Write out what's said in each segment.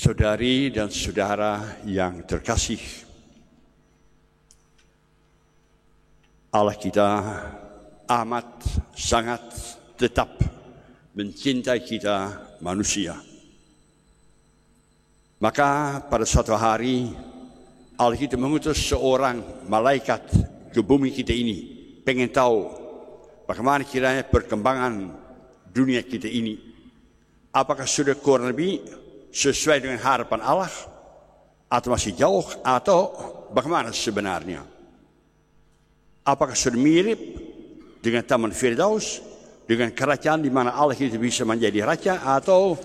Saudari dan saudara yang terkasih, Allah kita amat sangat tetap mencintai kita manusia. Maka pada suatu hari Allah kita mengutus seorang malaikat ke bumi kita ini, pengen tahu bagaimana kiranya perkembangan dunia kita ini. Apakah sudah kurang lebih sesuai dengan harapan Allah, atau masih jauh, atau bagaimana sebenarnya? Apakah sudah mirip dengan Taman Firdaus, dengan kerajaan di mana Allah kita bisa menjadi raja, atau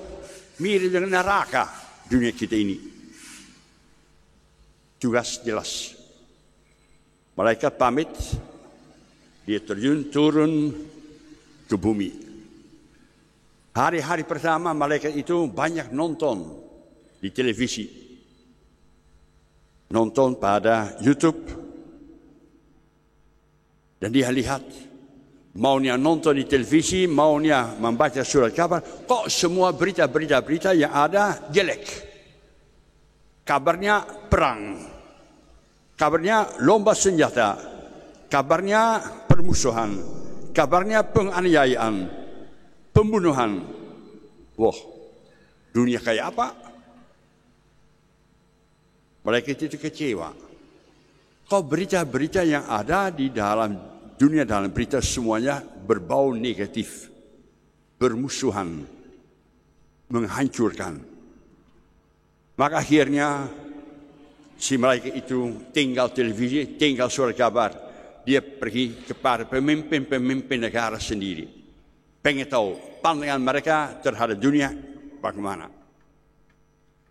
mirip dengan neraka dunia kita ini? Tugas jelas. Malaikat pamit, dia turun ke bumi. Hari-hari pertama malaikat itu banyak nonton di televisi. Nonton pada YouTube. Dan dia lihat, maunya nonton di televisi, maunya membaca surat kabar, kok semua berita-berita yang ada jelek. Kabarnya perang. Kabarnya lomba senjata. Kabarnya permusuhan. Kabarnya penganiayaan. Pembunuhan. Wah, dunia kayak apa? Malaikat itu kecewa. Kok berita-berita yang ada di dalam dunia, dalam berita semuanya berbau negatif. Bermusuhan. Menghancurkan. Maka akhirnya si malaikat itu tinggal televisi, tinggal surat kabar. Dia pergi kepada pemimpin-pemimpin negara sendiri. Pengen tahu pandangan mereka terhadap dunia bagaimana.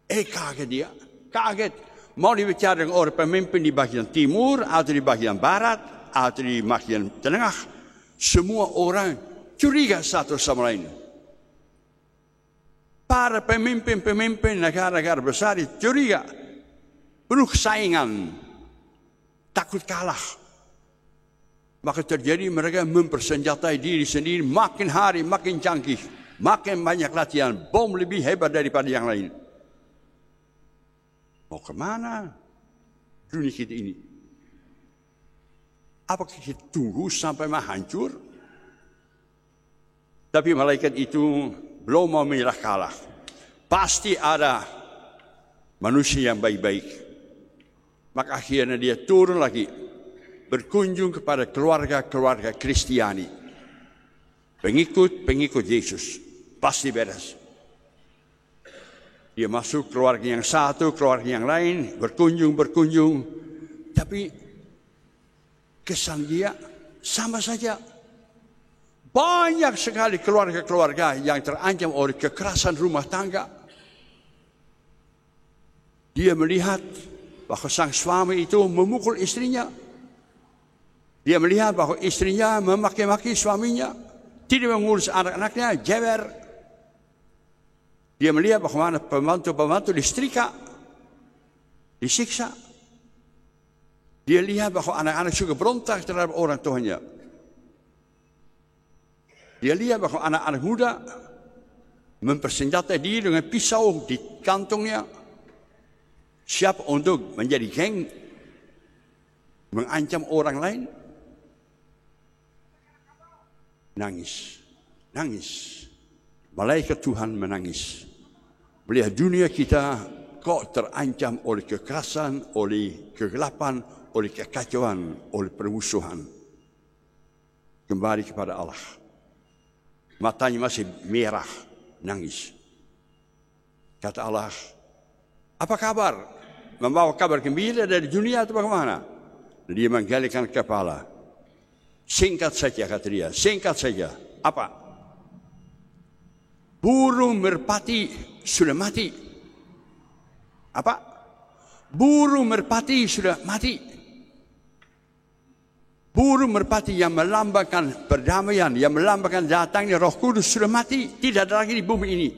Kaget dia. Kaget. Mau dibicara dengan orang pemimpin di bagian timur, atau di bagian barat, atau di bagian tengah. Semua orang curiga satu sama lain. Para pemimpin-pemimpin negara-negara besar curiga. Penuh saingan. Takut kalah. Maka terjadi mereka mempersenjatai diri sendiri, makin hari makin canggih, makin banyak latihan, bom lebih hebat daripada yang lain. Mau kemana dunia kita ini? Apakah kita tunggu sampai hancur? Tapi malaikat itu belum mau menyerah kalah. Pasti ada manusia yang baik-baik. Maka akhirnya dia turun lagi, berkunjung kepada keluarga-keluarga Kristiani. Pengikut Yesus. Pasti beres. Dia masuk keluarga yang satu, keluarga yang lain, berkunjung. Tapi kesan dia sama saja. Banyak sekali keluarga-keluarga yang terancam oleh kekerasan rumah tangga. Dia melihat bahwa sang suami itu memukul istrinya. Dia melihat bahwa istrinya memaki-maki suaminya, tidak mengurus anak-anaknya, jewer. Dia melihat bagaimana pembantu-pembantu disetrika, disiksa. Dia lihat bahwa anak-anak juga berontak terhadap orang tuanya. Dia lihat bahwa anak-anak muda mempersenjatai diri dengan pisau di kantongnya, siap untuk menjadi geng, mengancam orang lain. Nangis. Malaikat Tuhan menangis. Melihat dunia kita kok terancam oleh kekerasan, oleh kegelapan, oleh kekacauan, oleh permusuhan. Kembali kepada Allah. Matanya masih merah, nangis. Kata Allah, apa kabar? Membawa kabar gembira dari dunia atau bagaimana? Dia menggalikan kepala. Singkat saja kata dia, singkat saja. Apa? Burung merpati sudah mati. Apa? Burung merpati sudah mati. Burung merpati yang melambangkan perdamaian, yang melambangkan datangnya Roh Kudus sudah mati. Tidak ada lagi di bumi ini.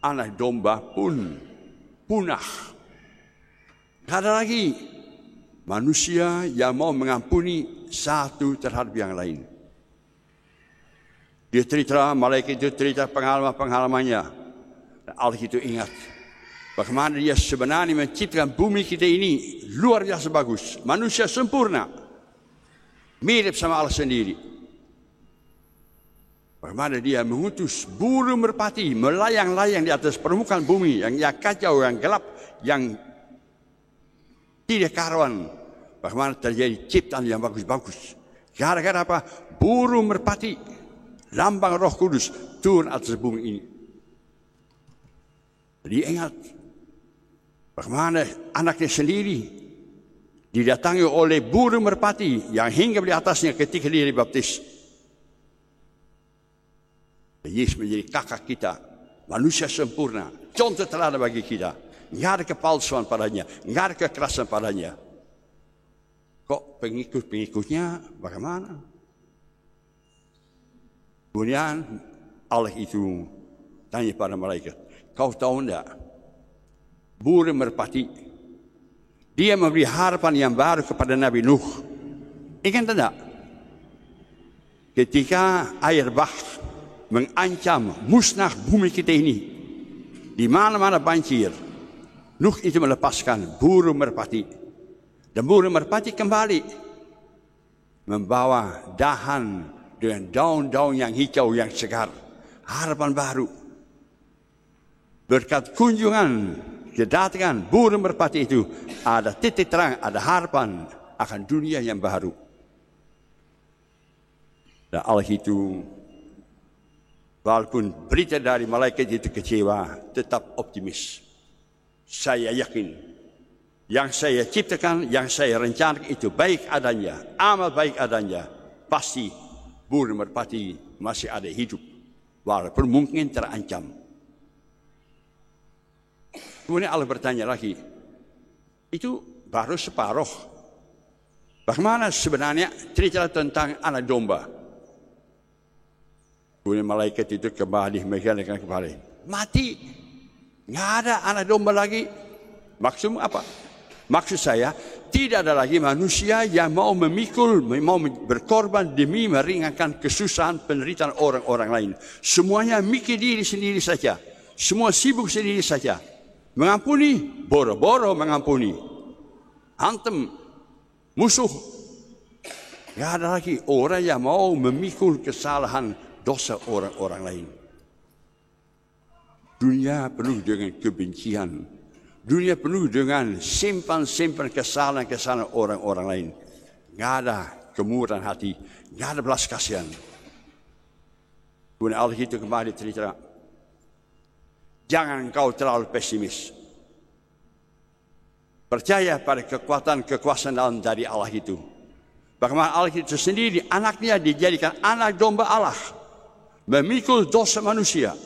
Anak domba pun punah. Tidak ada lagi manusia yang mau mengampuni satu terhadap yang lain. Dia cerita, malaikat itu cerita pengalaman-pengalamannya. Allah itu ingat bagaimana dia sebenarnya menciptakan bumi kita ini luar biasa bagus. Manusia sempurna. Mirip sama Allah sendiri. Bagaimana dia mengutus burung merpati melayang-layang di atas permukaan bumi yang kacau, yang gelap, yang tidak karuan. Bagaimana terjadi ciptaan yang bagus-bagus. Gara-gara apa? Burung merpati, lambang Roh Kudus turun atas bumi ini. Dia ingat bagaimana anaknya sendiri didatangi oleh burung merpati yang hinggap di atasnya ketika dia dibaptis. Yesus menjadi kakak kita, manusia sempurna, contoh teladan bagi kita. Tidak ada kepalsuan padanya, tidak ada kekerasan padanya. Kok pengikut-pengikutnya bagaimana? Kemudian Allah itu tanya pada malaikat, kau tahu tidak? Burung merpati, dia memberi harapan yang baru kepada Nabi Nuh. Ingat tidak? Ketika air bah mengancam musnah bumi kita ini, di mana-mana banjir, Nuh itu melepaskan burung merpati, dan burung merpati kembali membawa dahan dengan daun-daun yang hijau yang segar, harapan baru. Berkat kunjungan kedatangan burung merpati itu, ada titik terang, ada harapan akan dunia yang baru. Dan Allah itu, walaupun berita dari malaikat itu kecewa, tetap optimis. Saya yakin, yang saya ciptakan, yang saya rencanakan itu baik adanya, amal baik adanya. Pasti burung merpati masih ada hidup, walaupun mungkin terancam. Kemudian Allah bertanya lagi, itu baru separuh. Bagaimana sebenarnya cerita tentang anak domba? Kemudian malaikat itu kembali mengingatkan kembali, mati, nggak ada anak domba lagi. Maksud apa? Maksud saya, tidak ada lagi manusia yang mau memikul, mau berkorban demi meringankan kesusahan penderitaan orang-orang lain. Semuanya mikir diri sendiri saja, semua sibuk sendiri saja. Mengampuni, boro-boro mengampuni, hantam musuh. Nggak ada lagi orang yang mau memikul kesalahan dosa orang-orang lain. Dunia penuh dengan kebencian. Dunia penuh dengan simpan-simpan kesalahan-kesalahan orang-orang lain. Tidak ada kemurahan hati, tidak ada belas kasihan. Kemudian Allah itu kembali cerita, jangan kau terlalu pesimis. Percaya pada kekuasaan dari Allah itu. Bagaimana Allah itu sendiri, anaknya dijadikan anak domba Allah. Memikul dosa manusia,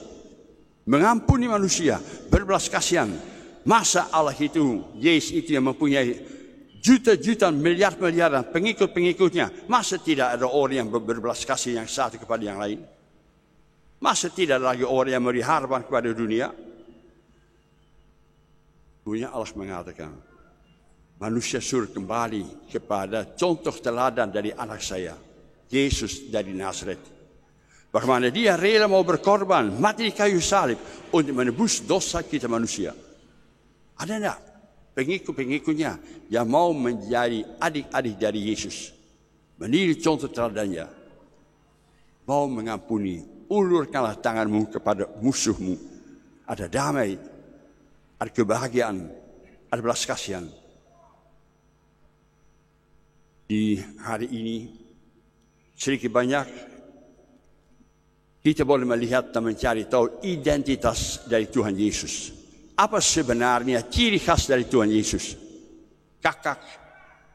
mengampuni manusia, berbelas kasihan. Masa Allah itu, Yesus itu yang mempunyai juta-juta, miliar-miliaran pengikut-pengikutnya, masa tidak ada orang yang berbelas kasih yang satu kepada yang lain? Masa tidak ada lagi orang yang memberi harapan kepada dunia? Punya Allah mengatakan, manusia suruh kembali kepada contoh teladan dari anak saya, Yesus dari Nazaret. Bagaimana dia rela mau berkorban, mati di kayu salib untuk menebus dosa kita manusia. Ada tidak pengikut-pengikutnya yang mau menjadi adik-adik dari Yesus, meniru contoh teladannya, mau mengampuni, ulurkanlah tanganmu kepada musuhmu. Ada damai, ada kebahagiaan, ada belas kasihan. Di hari ini sedikit banyak kita boleh melihat dan mencari tahu identitas dari Tuhan Yesus. Apa sebenarnya ciri khas dari Tuhan Yesus? Kakak,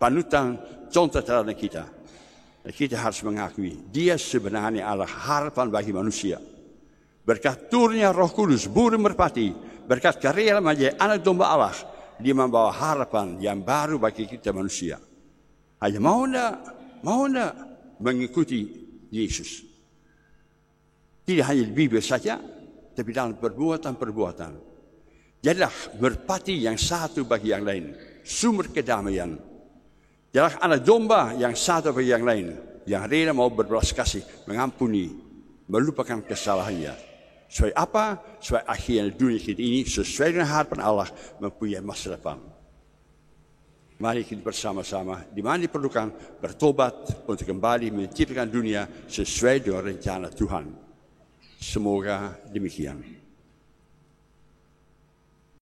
panutan, contoh teladan kita. Dan kita harus mengakui, dia sebenarnya adalah harapan bagi manusia. Berkat turunnya Roh Kudus, burung merpati, berkat karya menjadi anak domba Allah, dia membawa harapan yang baru bagi kita manusia. Hanya mau enggak mengikuti Yesus. Tidak hanya di Bibel saja, tapi dalam perbuatan-perbuatan. Jadilah merpati yang satu bagi yang lain, sumber kedamaian. Jadilah anak domba yang satu bagi yang lain, yang rela mau berbelas kasih, mengampuni, melupakan kesalahannya. Supaya apa? Supaya akhirnya dunia kita ini sesuai dengan harapan Allah mempunyai masa depan. Mari kita bersama-sama di mana diperlukan bertobat untuk kembali menciptakan dunia sesuai dengan rencana Tuhan. Semoga demikian.